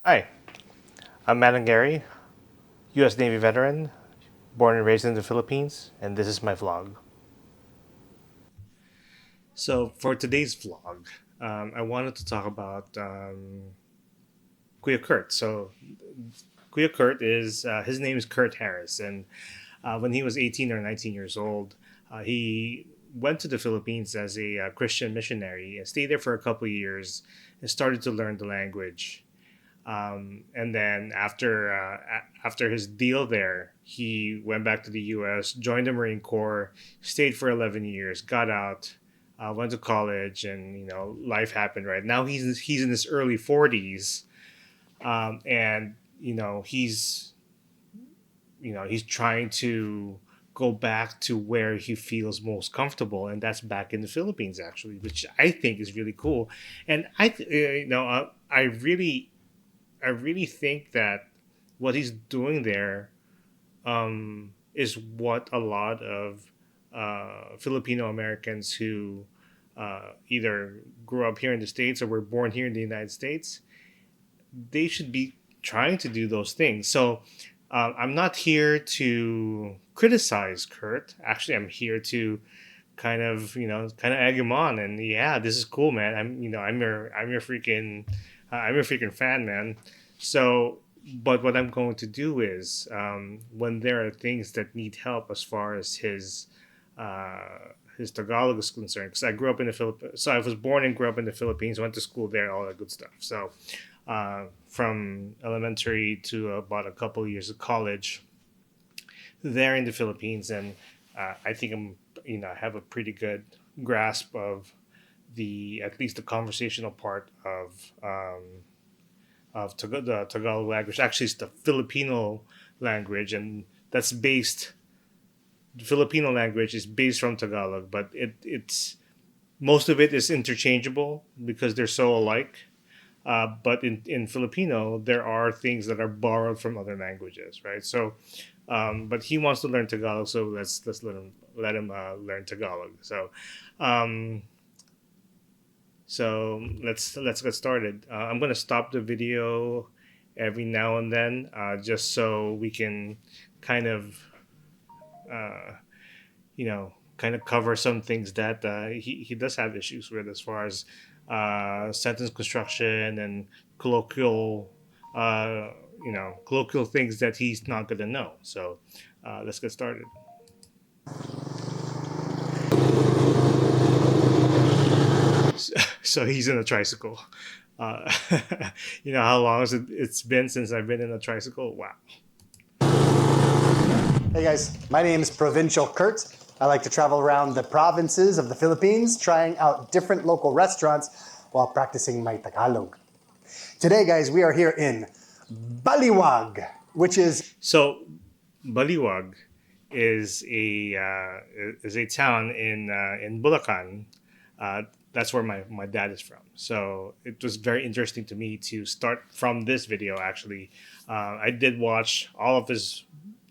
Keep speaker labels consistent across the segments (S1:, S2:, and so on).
S1: Hi, I'm Madam Gary, US Navy veteran, born and raised in the Philippines, and this is my vlog. So, for today's vlog, I wanted to talk about Kuya Kurt. So, Kuya Kurt is his name is Kurt Harris, and when he was 18 or 19 years old, he went to the Philippines as a Christian missionary and stayed there for a couple of years and started to learn the language. And then after his deal there, he went back to the U.S., joined the Marine Corps, stayed for 11 years, got out, went to college, and life happened. Right now, he's in his early 40s, and he's trying to go back to where he feels most comfortable, and that's back in the Philippines, actually, which I think is really cool. And I really think that what he's doing there is what a lot of Filipino Americans who either grew up here in the States or were born here in the United States, they should be trying to do those things. So I'm not here to criticize Kurt. Actually, I'm here to kind of egg him on. And yeah, this is cool, man. I'm your freaking fan, man. So, but what I'm going to do is, when there are things that need help as far as his Tagalog is concerned, because I grew up in the Philippines, so I was born and grew up in the Philippines, went to school there, all that good stuff. So, from elementary to about a couple of years of college, there in the Philippines, and I think I have a pretty good grasp of the at least the conversational part of the Tagalog language. Actually, it's the Filipino language, and that's based. The Filipino language is based from Tagalog, but it's most of it is interchangeable because they're so alike. But in Filipino, there are things that are borrowed from other languages, right? So, but he wants to learn Tagalog, so let's let him learn Tagalog. Um, let's get started. I'm gonna stop the video every now and then, just so we can kind of uh, kind of cover some things that he does have issues with as far as sentence construction and colloquial colloquial things that he's not gonna know. So let's get started. So he's in a tricycle. Uh, how long it's been since I've been in a tricycle? Wow.
S2: Hey guys, my name is Provincial Kurt. I like to travel around the provinces of the Philippines, trying out different local restaurants while practicing my Tagalog. Today, guys, we are here in Baliwag, which is
S1: So Baliwag is a town in Bulacan. That's where my dad is from. So it was very interesting to me to start from this video. Actually, I did watch all of his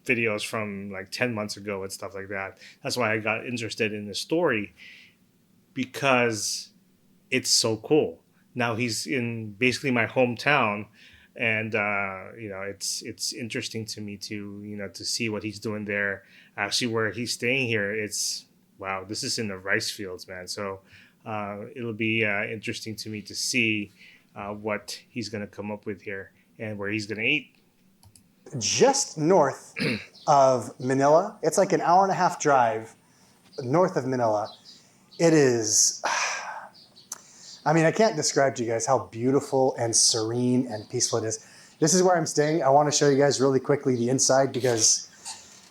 S1: videos from like 10 months ago and stuff like that. That's why I got interested in the story because it's so cool. Now he's in basically my hometown, and it's interesting to me to to see what he's doing there. Actually, where he's staying here, it's wow. This is in the rice fields, man. So it'll be interesting to me to see what he's gonna come up with here and where he's gonna eat.
S2: just north of Manila. It's like an hour and a half drive north of Manila. It is, I mean, I can't describe to you guys how beautiful and serene and peaceful it is. This is where I'm staying. I want to show you guys really quickly the inside because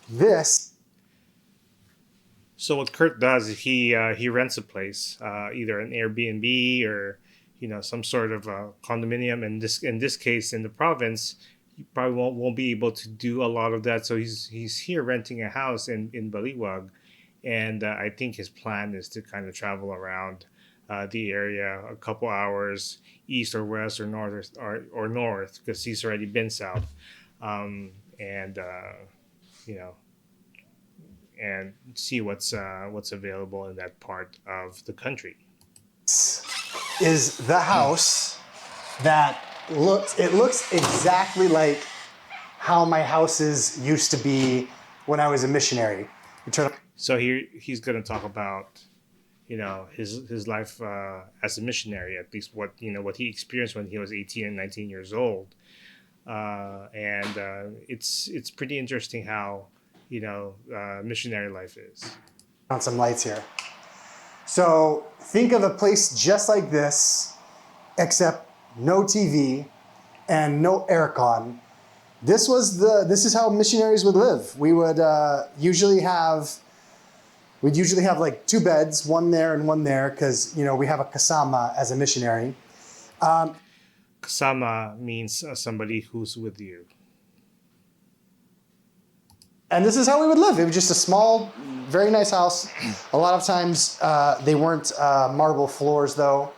S2: this.
S1: So what Kurt does is he rents a place, either an Airbnb or some sort of condominium. In this case, in the province, he probably won't be able to do a lot of that. So he's here renting a house in Baliwag, and I think his plan is to kind of travel around the area a couple hours east or west or north or north because he's already been south, and you know and see what's available in that part of the country.
S2: Is the house that looks exactly like how my houses used to be when I was a missionary.
S1: So here he's going to talk about, his life as a missionary, at least what he experienced when he was 18 and 19 years old. And it's pretty interesting how missionary life is.
S2: On some lights here. So think of a place just like this, except no TV and no aircon. This is how missionaries would live. We'd usually have like two beds, one there and one there, because we have a kasama as a missionary.
S1: Kasama means somebody who's with you.
S2: And this is how we would live. It was just a small, very nice house. A lot of times they weren't marble floors though.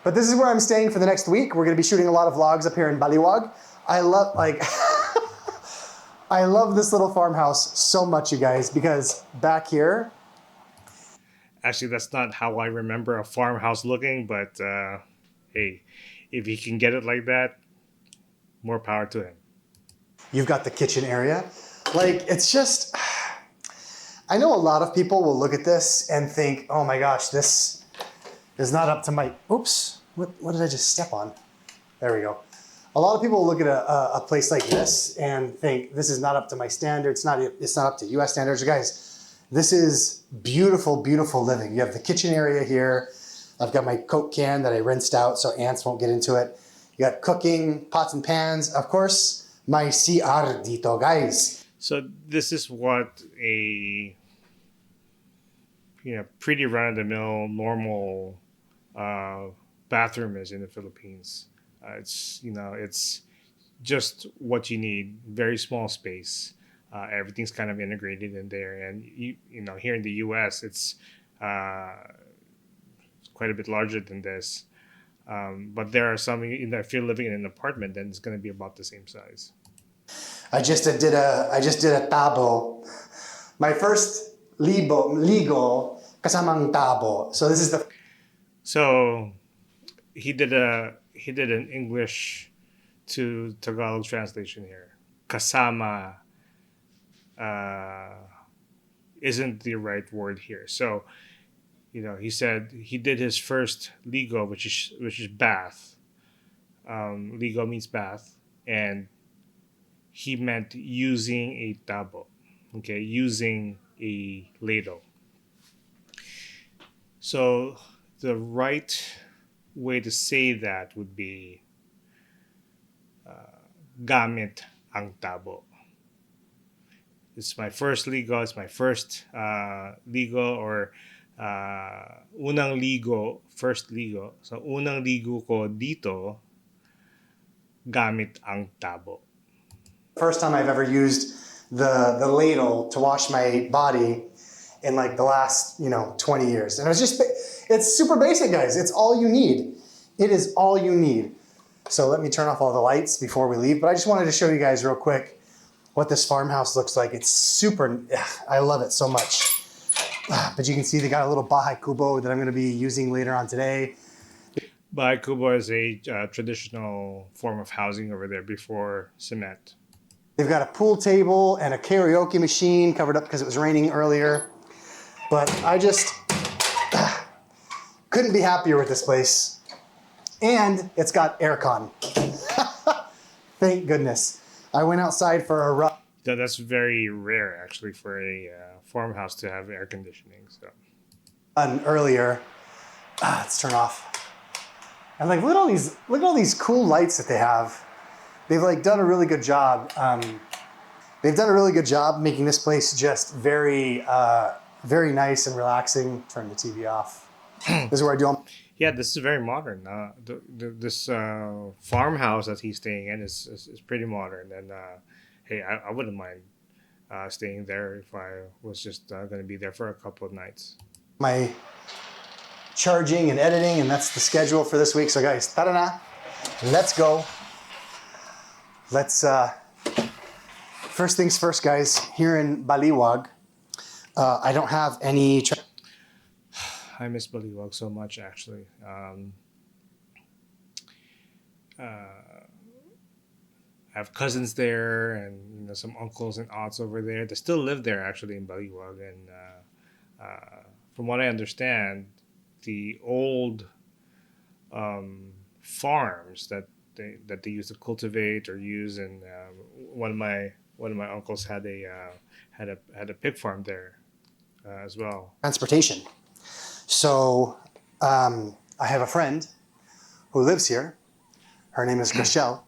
S2: But this is where I'm staying for the next week. We're going to be shooting a lot of vlogs up here in Baliwag. I love I love this little farmhouse so much, you guys, because back here.
S1: Actually, that's not how I remember a farmhouse looking, but hey, if he can get it like that, more power to him.
S2: You've got the kitchen area. It's just, I know a lot of people will look at this and think, oh my gosh, this is not up to my, oops, what did I just step on? There we go. A lot of people will look at a place like this and think, this is not up to my standards, it's not up to US standards. Guys, this is beautiful, beautiful living. You have the kitchen area here. I've got my Coke can that I rinsed out so ants won't get into it. You got cooking, pots and pans. Of course, my CR dito, guys.
S1: So this is what a pretty run-of-the-mill normal bathroom is in the Philippines. It's just what you need. Very small space. Everything's kind of integrated in there, and here in the U.S. it's quite a bit larger than this. But there are some, if you're living in an apartment, then it's going to be about the same size.
S2: I just did a tabo. My first ligo kasamang tabo. So this is the.
S1: So he did an English to Tagalog translation here. Kasama isn't the right word here. So he said he did his first ligo, which is bath. Ligo means bath, and he meant using a tabo, okay, using a ladle. So the right way to say that would be gamit ang tabo. It's my first ligo. It's my first ligo, or unang ligo, first ligo. So unang ligo ko dito gamit ang tabo.
S2: First time I've ever used the ladle to wash my body in the last 20 years, and it's super basic, guys. It's all you need. It is all you need. So let me turn off all the lights before we leave. But I just wanted to show you guys real quick what this farmhouse looks like. It's super. I love it so much. But you can see they got a little bahay kubo that I'm going to be using later on today.
S1: Bahay kubo is a traditional form of housing over there before cement.
S2: They've got a pool table and a karaoke machine covered up because it was raining earlier. But I just couldn't be happier with this place. And it's got aircon. Thank goodness. I went outside for a run.
S1: That's very rare, actually, for a farmhouse to have air conditioning. So.
S2: Earlier. Let's turn off. And look at all these cool lights that they have. They've done a really good job. They've done a really good job making this place just very, very nice and relaxing. Turn the TV off. This is where I do them.
S1: Yeah, this is very modern. This farmhouse that he's staying in is pretty modern. And hey, I wouldn't mind staying there if I was just going to be there for a couple of nights.
S2: My charging and editing, and that's the schedule for this week. So guys, tara na. Let's go. Let's, first things first, guys, here in Baliwag, I don't have any...
S1: I miss Baliwag so much, actually. I have cousins there, and some uncles and aunts over there. They still live there actually in Baliwag, and from what I understand, the old farms that they used to cultivate or use, and one of my uncles had a pig farm there as well.
S2: Transportation. So I have a friend who lives here. Her name is Grishel,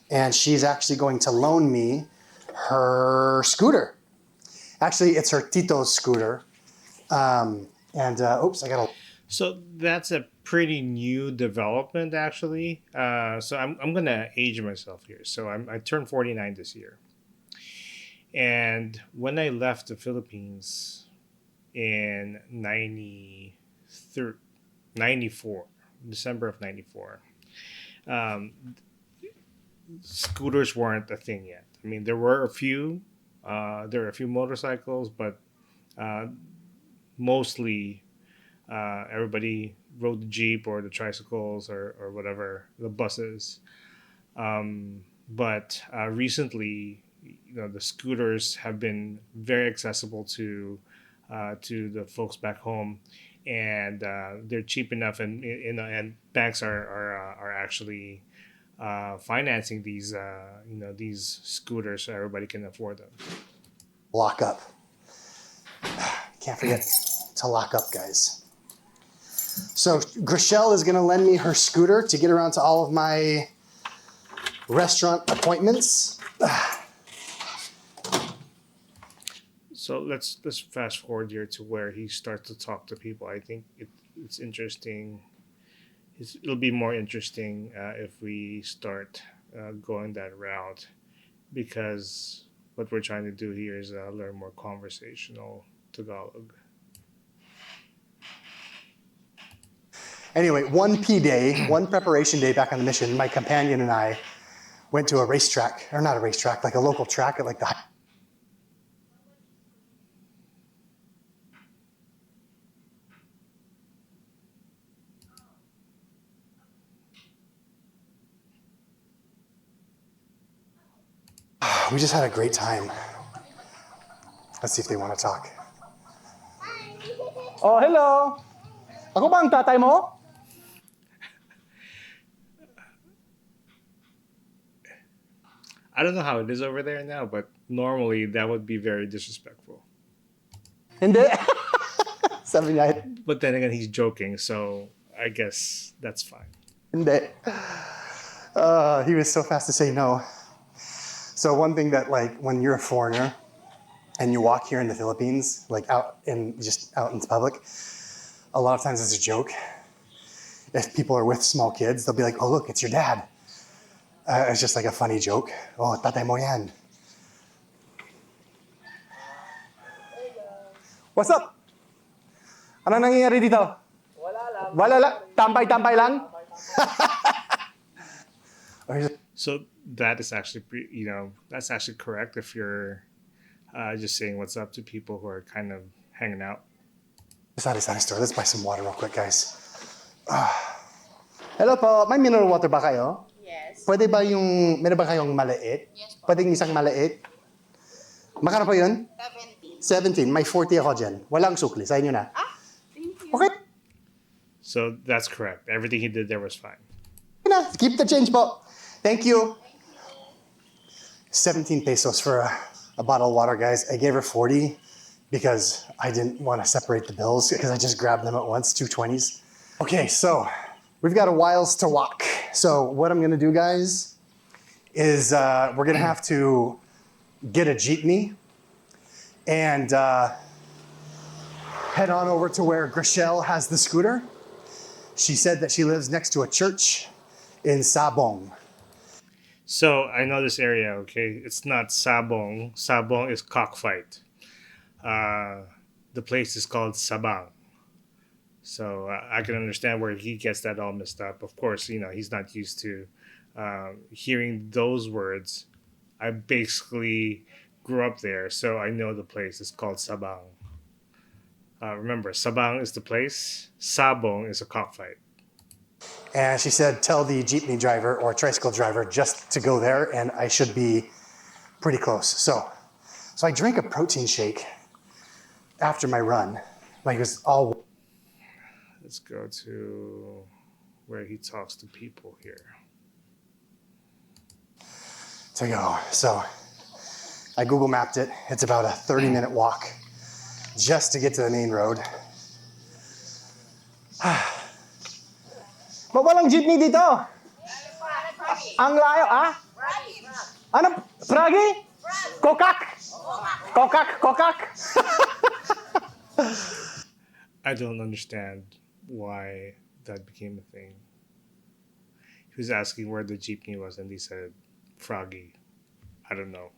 S2: and she's actually going to loan me her scooter. Actually, it's her Tito's scooter. Oops, I got a.
S1: So that's a pretty new development, actually. So I'm gonna age myself here. So I turned 49 this year, and when I left the Philippines in 94, December of 94, um, scooters weren't a thing yet. I mean, there were a few motorcycles, but uh, mostly everybody rode the Jeep or the tricycles or whatever, the buses. But recently, the scooters have been very accessible to the folks back home, and they're cheap enough, and banks are actually financing these scooters so everybody can afford them.
S2: Lock up. Can't forget to lock up, guys. So Grishel is going to lend me her scooter to get around to all of my restaurant appointments.
S1: So let's fast forward here to where he starts to talk to people. I think it's interesting. It'll be more interesting if we start going that route, because what we're trying to do here is learn more conversational Tagalog.
S2: Anyway, one preparation day back on the mission, my companion and I went to a racetrack, or not a racetrack, like a local track at like the. We just had a great time. Let's see if they want to talk. Oh, hello. Ako ba ang tatay mo?
S1: I don't know how it is over there now, but normally that would be very disrespectful.
S2: Hindi. Sabi niya,
S1: But then again, he's joking, so I guess that's fine.
S2: hindi. He was so fast to say no. So one thing that, like, when you're a foreigner and you walk here in the Philippines, like out in public, a lot of times it's a joke. If people are with small kids, they'll be like, "Oh, look, it's your dad." It's just like a funny joke. Oh, tatay mo yan. What's up? Ano nangyayari dito? Wala lang. Tampay-tampay lang?
S1: So that is actually that's actually correct if you're just saying what's up to people who are kind of hanging out.
S2: Sorry, store. Let's buy some water real quick, guys. Hello po, may mineral water ba kayo?
S3: Yes.
S2: Pwede ba meron ba kayong maliit?
S3: Yes po.
S2: Pwede isang maliit? Magkano po yun?
S3: 17.
S2: 17. May 40 ako dyan. Walang sukli. Sa inyo na.
S3: Thank you.
S2: Okay.
S1: So that's correct. Everything he did there was fine.
S2: Na. Keep the change po. Thank you. 17 pesos for a bottle of water, guys. I gave her 40 because I didn't want to separate the bills because I just grabbed them at once, 2 20s. Okay, so we've got a whiles to walk. So what I'm gonna do, guys, is we're gonna have to get a jeepney and head on over to where Grishel has the scooter. She said that she lives next to a church in Sabong.
S1: So I know this area. Okay, it's not Sabong. Sabong is cockfight. The place is called Sabang. So I can understand where he gets that all messed up. Of course, he's not used to hearing those words. I basically grew up there, so I know the place is called Sabang. Remember, Sabang is the place. Sabong is a cockfight.
S2: And she said, tell the jeepney driver or tricycle driver just to go there and I should be pretty close. So I drank a protein shake after my run. Like it was all.
S1: Let's go to where he talks to people here.
S2: To go. So I Google mapped it. It's about a 30-minute walk just to get to the main road. Ba't walang jeepney dito? Ang layo, ah? Ano? Pragi? Kokak? Kokak?
S1: I don't understand why that became a thing. He was asking where the jeepney was, and he said, Froggy. I don't know.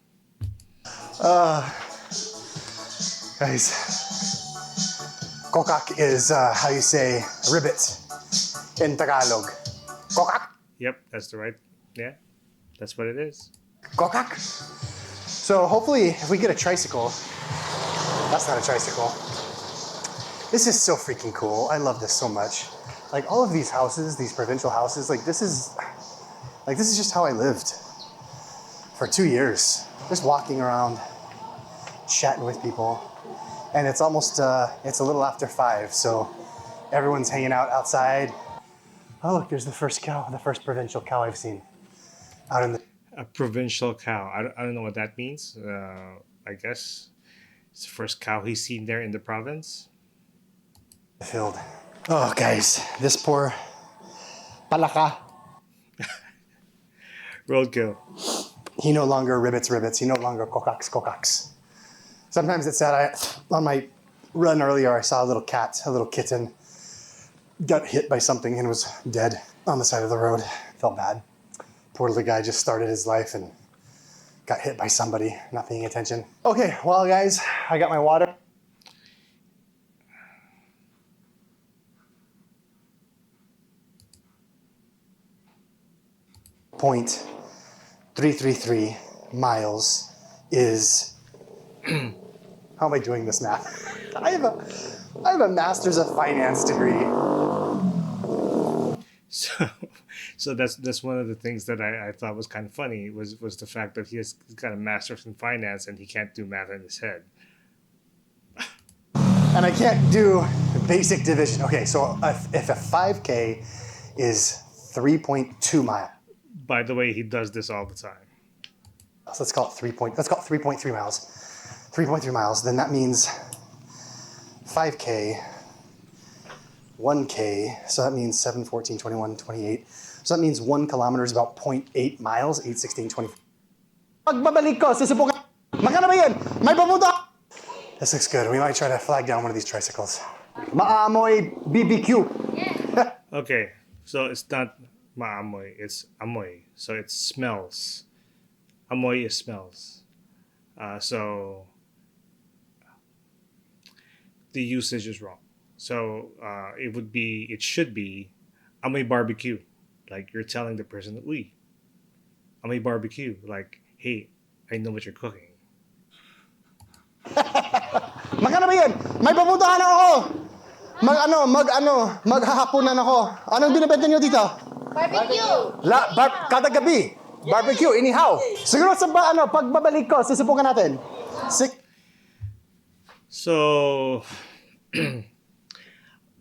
S2: Guys, kokak is how you say ribbit in Tagalog. Kokak?
S1: Yep, that's the right. Yeah, that's what it is.
S2: Kokak? So hopefully if we get a tricycle, that's not a tricycle. This is so freaking cool. I love this so much. Like all of these houses, these provincial houses, like this is just how I lived for 2 years. Just walking around, chatting with people. And it's almost, it's a little after 5, so everyone's hanging out outside. Oh look, there's the first cow, the first provincial cow I've seen. Out in the...
S1: A provincial cow. I don't know what that means. I guess it's the first cow he's seen there in the province.
S2: field. Oh guys, this poor palaka.
S1: Roadkill.
S2: He no longer ribbits. He no longer kokaks. Sometimes it's sad. On my run earlier, I saw a little cat, a little kitten, got hit by something and was dead on the side of the road. Felt bad. Poor little guy just started his life and got hit by somebody not paying attention. Okay, well guys, I got my water. Point 333 miles is, how am I doing this math? I have a master's of finance degree.
S1: So that's one of the things that I thought was kind of funny was the fact that he's got a master's in finance and he can't do math in his head.
S2: And I can't do basic division. Okay, so if a 5K is 3.2 miles.
S1: By the way, he does this all the time.
S2: So let's call it 3.3 miles. 3.3 miles, then that means 5K, 1K, so that means 7, 14, 21, 28. So that means 1 kilometer is about 0.8 miles, 8, 16, 24. Pagbabalik ko, susubukan. Magkano ba yan? May papunta. This looks good. We might try to flag down one of these tricycles. Maamoy BBQ.
S1: Okay, so it's not maamoy, it's amoy. So it smells. Amoy is smells. So the usage is wrong. So it should be amoy barbecue. Like you're telling the person, uy, amoy barbecue. Like, hey, I know what you're cooking.
S2: Magkano ba yan? May papuntahan ako. Maghahaponan ako. Anong binibenta niyo dito?
S3: Barbecue!
S2: Kada gabi. Barbecue, anyhow. Siguro sa pagbabalik ko, susubukan natin.
S1: So,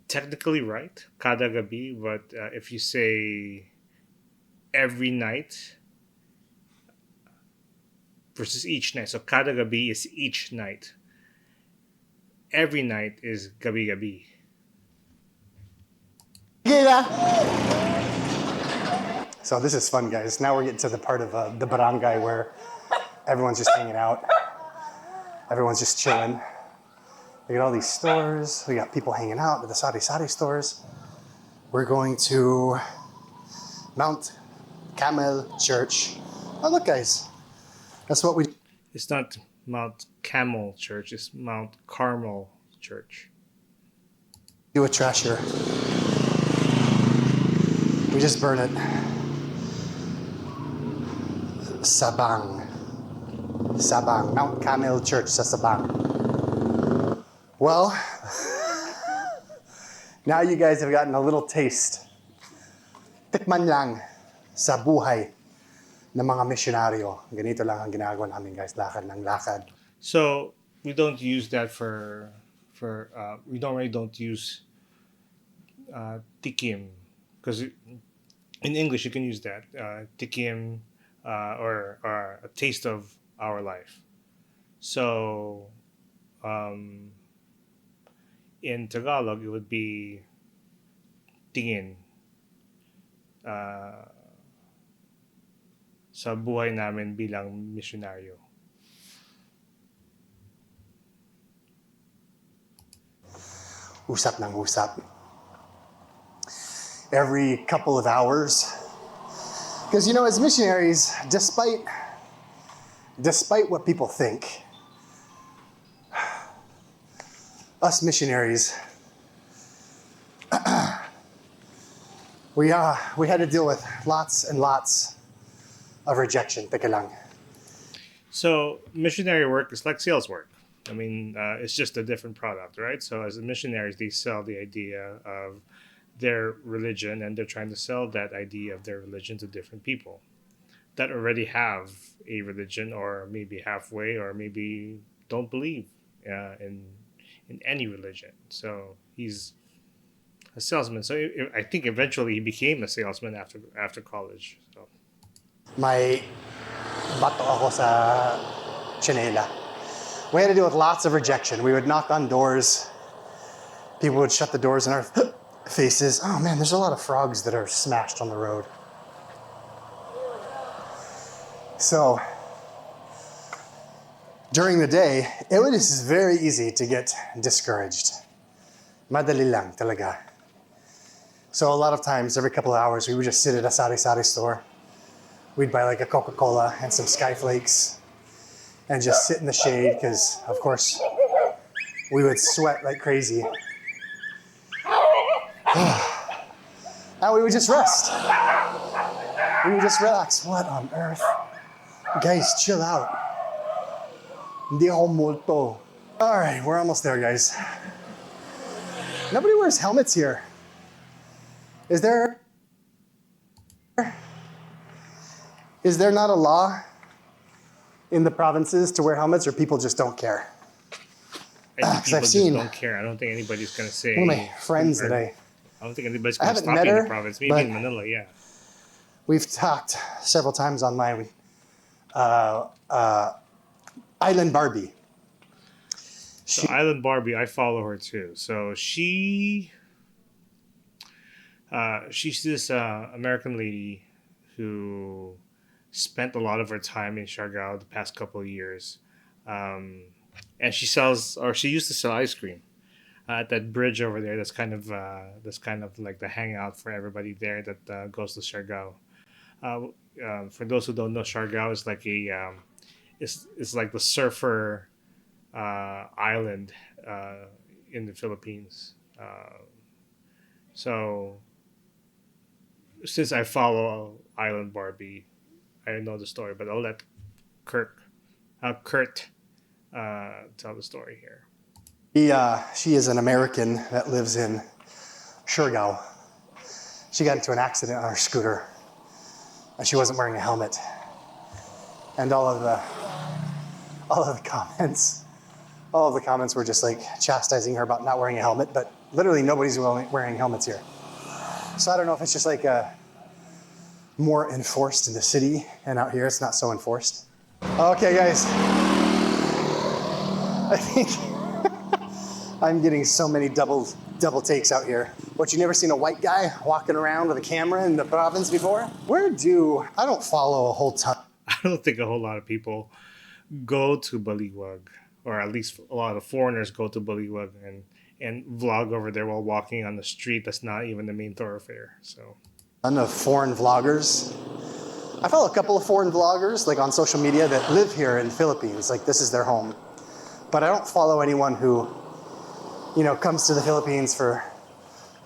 S1: technically right, kada gabi, but if you say every night versus each night, so kada gabi is each night. Every night is gabi.
S2: So this is fun, guys. Now we're getting to the part of the barangay where everyone's just hanging out. Everyone's just chilling. We got all these stores. We got people hanging out at the sari-sari stores. We're going to Mount Carmel Church. Oh, look, guys. That's what we...
S1: It's not Mount Camel Church, it's Mount Carmel Church.
S2: do a trasher. We just burn it. Sabang. Mount Carmel Church sa Sabang. Well, now you guys have gotten a little taste tikman lang sa buhay ng mga misyonaryo. Ganito lang ang ginagawa namin, guys. Lakad ng lakad.
S1: So we don't use that for we don't use tikim because in English you can use that tikim or a taste of our life. So um, in Tagalog it would be tingin uh, sa buhay namin bilang misyonaryo.
S2: Usap ng usap. Every couple of hours. Because, you know, as missionaries, despite what people think, us missionaries, we had to deal with lots and lots of rejection. Teka lang.
S1: So missionary work is like sales work. I mean, it's just a different product, right? So as missionaries, they sell the idea of their religion, and they're trying to sell that idea of their religion to different people that already have a religion, or maybe halfway, or maybe don't believe in any religion. So he's a salesman. So I think eventually he became a salesman after college. So
S2: May bato ako sa chinela. We had to deal with lots of rejection. We would knock on doors. People would shut the doors in our faces. Oh man, there's a lot of frogs that are smashed on the road. So during the day, it was very easy to get discouraged. Madali lang talaga. So a lot of times, every couple of hours, we would just sit at a sari-sari store. We'd buy like a Coca-Cola and some Skyflakes and just sit in the shade because, of course, we would sweat like crazy. And we would just rest. We would just relax. What on earth? Guys, chill out. Hindi ako multo. All right, we're almost there, guys. Nobody wears helmets here. Is there not a law in the provinces to wear helmets, or people just don't care?
S1: I think people
S2: I've
S1: just
S2: seen
S1: don't care. I don't think anybody's going to say.
S2: one of my friends that
S1: I don't think anybody's
S2: I
S1: going to
S2: haven't
S1: stop
S2: met
S1: you in
S2: her,
S1: the province. Maybe
S2: but
S1: in Manila, yeah.
S2: we've talked several times online. Island Barbie.
S1: So Island Barbie, I follow her too. So she's this American lady who spent a lot of her time in Siargao the past couple of years, and she used to sell ice cream at that bridge over there. That's kind of like the hangout for everybody there that goes to Siargao. For those who don't know, Siargao is like it's like the surfer island in the Philippines. So since I follow Island Barbie, I know the story, but I'll let Kurt tell the story here.
S2: She is an American that lives in Siargao. She got into an accident on her scooter, and she wasn't wearing a helmet. And all of the comments were just like chastising her about not wearing a helmet, but literally nobody's wearing helmets here. So I don't know if it's just like more enforced in the city, and out here it's not so enforced. Okay, guys. I think I'm getting so many double takes out here. What, you never seen a white guy walking around with a camera in the province before? I don't follow a whole ton.
S1: I don't think a whole lot of people go to Baliwag, or at least a lot of foreigners go to Baliwag and vlog over there while walking on the street that's not even the main thoroughfare. So
S2: Of foreign vloggers. I follow a couple of foreign vloggers like on social media that live here in the Philippines, like this is their home. But I don't follow anyone who, comes to the Philippines for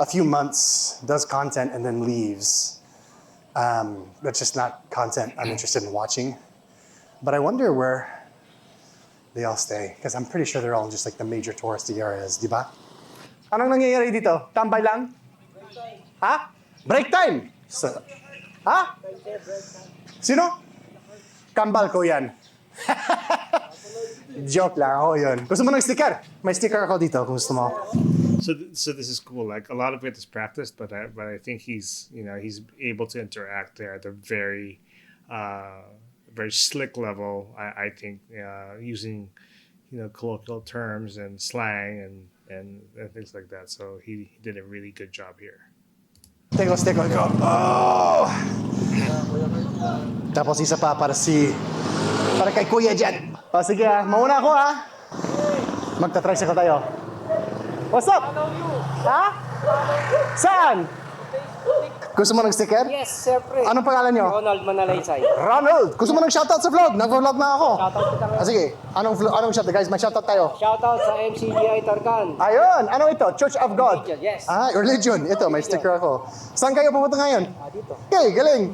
S2: a few months, does content, and then leaves. That's just not content I'm interested in watching. But I wonder where they all stay, because I'm pretty sure they're all in just like the major touristy areas, di ba? Anong nangyayari dito? Tambay lang? Ha? Break time! Ha? Sino? Kambal ko yan. Joke lang, ako yun. Gusto mo ng sticker? May sticker ako dito kung gusto mo.
S1: So this is cool. Like a lot of it is practiced, but I think he's he's able to interact there at a very slick level. I think using colloquial terms and slang and things like that. So he did a really good job here.
S2: Sticker ko. Oh! Tapos isa pa para kay Kuya dyan. O sige mauna ako Magta-tricycle tayo. What's up? Ha? Saan? Gusto mo ng sticker?
S3: Yes, siyempre.
S2: Anong pangalan nyo?
S3: Ronald Manalaysay.
S2: Ronald! Gusto mo ng shoutout sa vlog? Nag-vlog na ako.
S3: Shoutout kita ngayon.
S2: Sige, anong shoutout guys? May shoutout tayo.
S3: Shoutout sa MCGI Tarkan.
S2: Ayun! Ano ito? Church of God?
S3: Religion, yes.
S2: Religion. Ito, may sticker ako. Saan kayo pupunta ngayon?
S3: Dito.
S2: Okay, galing.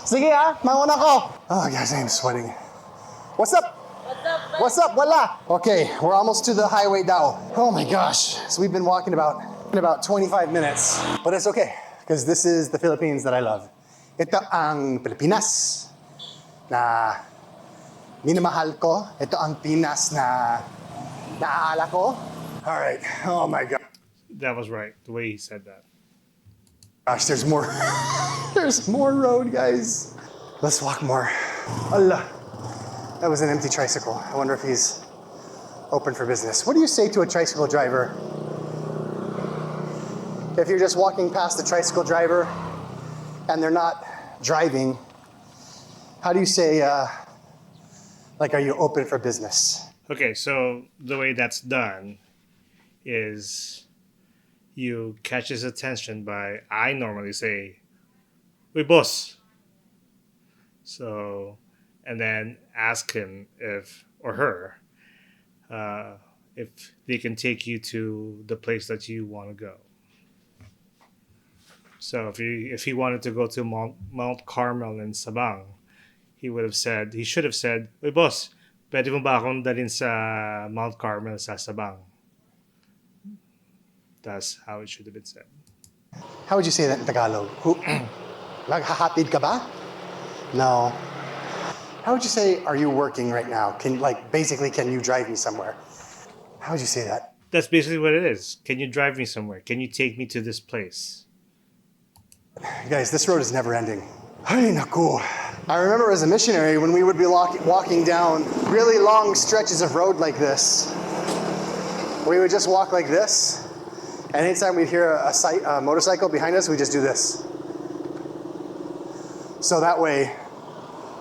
S2: Sige mauna ko. Oh guys, I'm sweating. What's up? What's up? Wala. Okay, we're almost to the highway now. Oh my gosh. So we've been walking about 25 minutes. But it's okay, because this is the Philippines that I love. Ito ang Pilipinas na minamahal ko. Ito ang Pinas na naaala ko. All right. Oh my God.
S1: That was right. The way he said that.
S2: Gosh, there's more. There's more road, guys. Let's walk more. Allah. That was an empty tricycle. I wonder if he's open for business. What do you say to a tricycle driver? If you're just walking past the tricycle driver and they're not driving, how do you say, are you open for business?
S1: Okay, so the way that's done is you catch his attention by, I normally say, "Uy, boss." So, and then ask him or her if they can take you to the place that you want to go. So if he wanted to go to Mount Carmel in Sabang, he should have said, "Uy, boss, pwede mo ba akong dalhin sa Mount Carmel sa Sabang?" That's how it should have been said.
S2: How would you say that in Tagalog? Naghahatid ka ba? No. How would you say, are you working right now? Can you drive me somewhere? How would you say that?
S1: That's basically what it is. Can you drive me somewhere? Can you take me to this place?
S2: Guys, this road is never ending. Ay, naku. I remember as a missionary when we would be walking down really long stretches of road like this. We would just walk like this. And anytime we'd hear a motorcycle behind us, we just do this. So that way,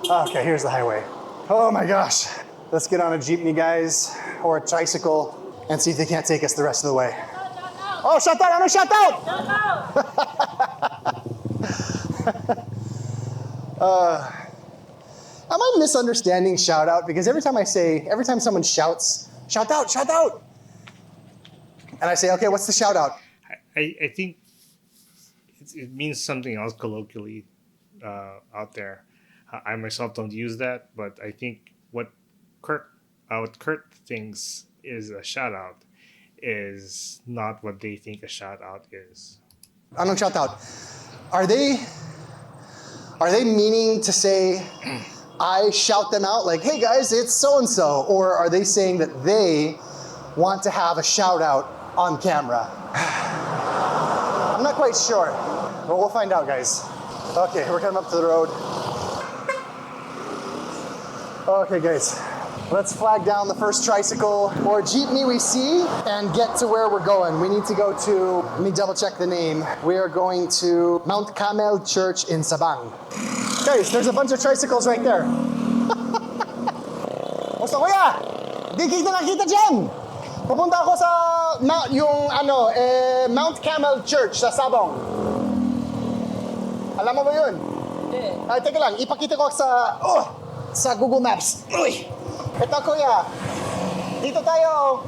S2: okay, here's the highway. Oh my gosh. Let's get on a jeepney, guys, or a tricycle, and see if they can't take us the rest of the way. Oh, shout out! Ano shout out? Am I misunderstanding shout out? Because every time someone shouts, shout out, shout out. And I say, okay, what's the shout out?
S1: I think it means something else colloquially out there. I myself don't use that, but I think what Kurt thinks is a shout out is not what they think a shout out is.
S2: Anong shout out? Are they meaning to say I shout them out like, hey guys, it's so and so, or are they saying that they want to have a shout out on camera? I'm not quite sure, but we'll find out, guys. Okay, we're coming up to the road. Okay, guys, let's flag down the first tricycle or jeepney we see and get to where we're going. We need to go to, let me double check the name. We are going to Mount Carmel Church in Sabang. Guys, there's a bunch of tricycles right there. Basta kuya, di kita nakita dyan. Pupunta ako sa Mount Carmel Church sa Sabang. Alam mo ba yun?
S3: Hindi.
S2: Ay, teka lang, ipakita ko sa Google Maps. Uy! Ito kuya, dito tayo.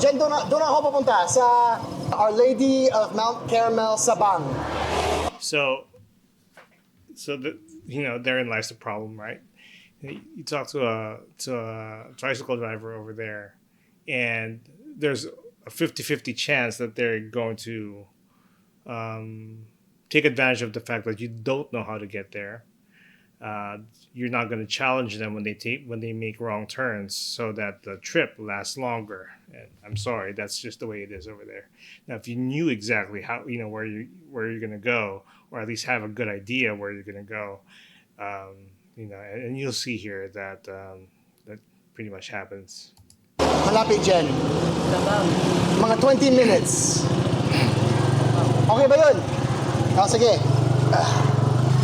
S2: Diyan doon ako pupunta sa Our Lady of Mount Carmel, Sabang.
S1: So therein lies the problem, right? You talk to a tricycle driver over there, and there's a 50-50 chance that they're going to take advantage of the fact that you don't know how to get there. You're not going to challenge them when they make wrong turns, so that the trip lasts longer. And I'm sorry, that's just the way it is over there. Now, if you knew exactly how where you're going to go, or at least have a good idea where you're going to go, and you'll see here that that pretty much happens.
S2: Malapit dyan. Mga 20 minutes. Okay ba yun? Oh, sige.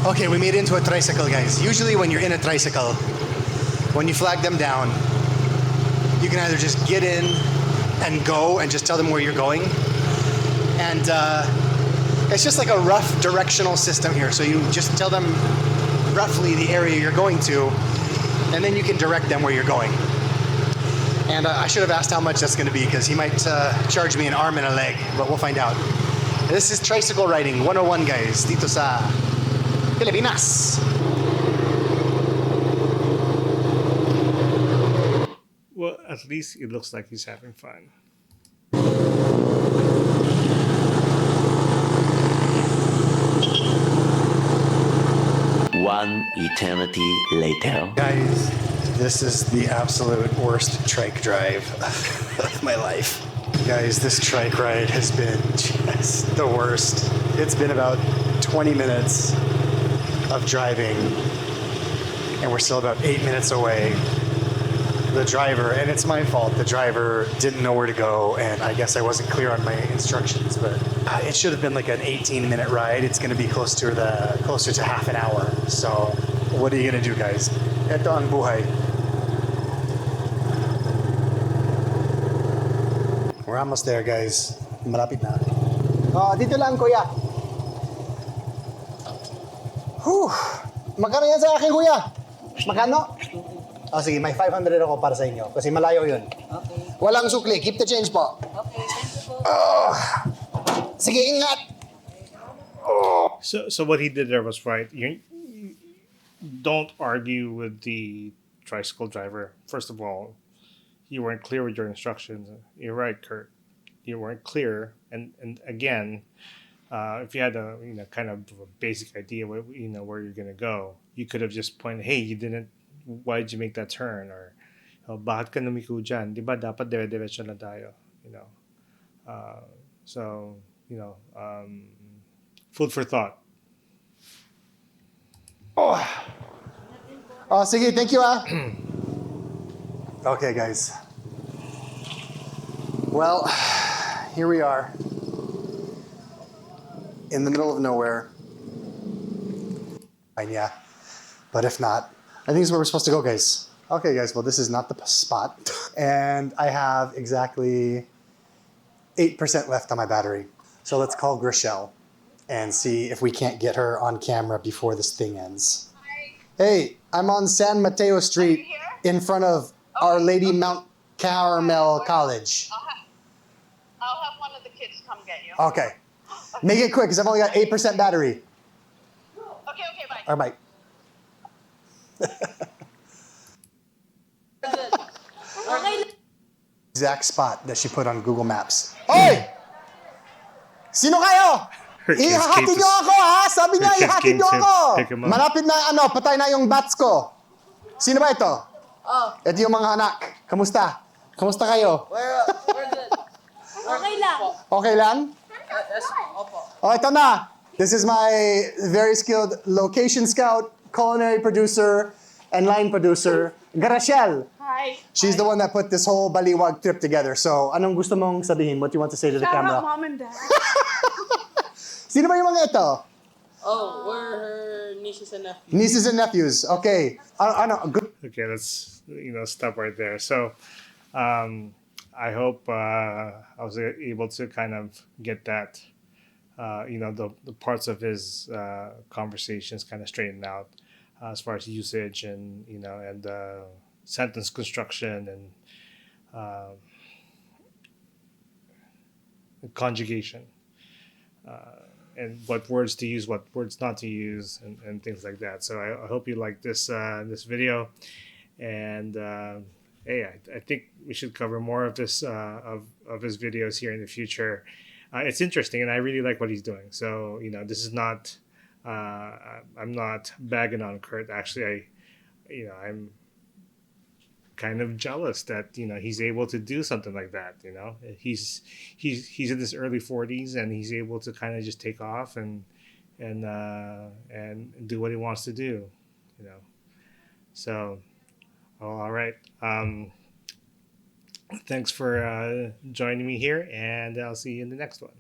S2: Okay, we made it into a tricycle, guys. Usually when you're in a tricycle, when you flag them down, you can either just get in and go and just tell them where you're going. And it's just like a rough directional system here. So you just tell them roughly the area you're going to, and then you can direct them where you're going. And I should have asked how much that's going to be, because he might charge me an arm and a leg, but we'll find out. This is Tricycle Riding 101, guys, dito sa Pilipinas.
S1: Well, at least it looks like he's having fun.
S4: One eternity later.
S2: Guys, this is the absolute worst trike drive of my life. Guys, this trike ride has been just the worst. It's been about 20 minutes of driving, and we're still about 8 minutes away. The driver, and it's my fault, the driver didn't know where to go, and I guess I wasn't clear on my instructions, but it should have been like an 18-minute ride. It's going to be closer to half an hour. So what are you going to do, guys? Ito ang buhay. We're almost there, guys. Malapit na. Oh, dito lang, Kuya. Whew. Magkano yan sa akin, Kuya? Magkano? Oh, sige, may 500 ako para sa inyo kasi malayo yun.
S3: Okay.
S2: Walang sukli. Keep the change po.
S3: Okay, thank you po.
S2: Sige, ingat.
S1: So what he did there was right. You don't argue with the tricycle driver. First of all, you weren't clear with your instructions. You're right, Kurt. You weren't clear, and again, if you had a kind of a basic idea where you're gonna go, you could have just pointed, hey, you didn't. Why did you make that turn? Or bakit ka lumiko dyan? Di ba dapat dire-diretso na tayo? Food for thought.
S2: Oh, sige, thank you, Okay, guys. Well, here we are in the middle of nowhere. And yeah, but if not, I think this is where we're supposed to go, guys. Okay, guys, well, this is not the spot. And I have exactly 8% left on my battery. So let's call Grishelle and see if we can't get her on camera before this thing ends. Hey, I'm on San Mateo Street in front of Our Lady Mount Carmel College.
S5: I'll have one of the kids come get you.
S2: Okay. Make it quick, because I've only got 8% battery.
S5: Okay, bye.
S2: All right, bye. Exact spot that she put on Google Maps. Hoy! Sino kayo?
S1: Her kids came
S2: Ihahatid
S1: to-
S2: niyo ako, ha? Sabi niya,
S1: her kids
S2: ihahatid
S1: came
S2: niyo
S1: to
S2: ako.
S1: pick him up.
S2: Malapit na, patay na yung bats ko. Sino ba ito?
S5: Oh.
S2: Ito yung mga anak. Kamusta? Kamusta kayo?
S5: We're good.
S6: Okay lang.
S2: Okay lang?
S5: Yes, opo.
S2: Oh, ito na. This is my very skilled location scout, culinary producer, and line producer, Garachel.
S6: Hi.
S2: She's the one that put this whole Baliwag trip together. So, anong gusto mong sabihin? What do you want to say to the
S6: Shout
S2: camera?
S6: out mom and dad.
S2: Sino ba yung mga ito?
S5: Oh, we're her nieces and nephews.
S2: Nieces and nephews. Okay. Good.
S1: Okay, let's stop right there. So, I hope I was able to kind of get that, the parts of his conversations kind of straightened out as far as usage and sentence construction and conjugation. And what words to use, what words not to use, and things like that. So I hope you like this this video, and hey, I think we should cover more of this of his videos here in the future. it's interesting, and I really like what he's doing. So this is not. I'm not bagging on Kurt. Actually, I'm kind of jealous that he's able to do something like that. He's in his early 40s, and he's able to kind of just take off and do what he wants to do. You know. So, all right. Thanks for joining me here, and I'll see you in the next one.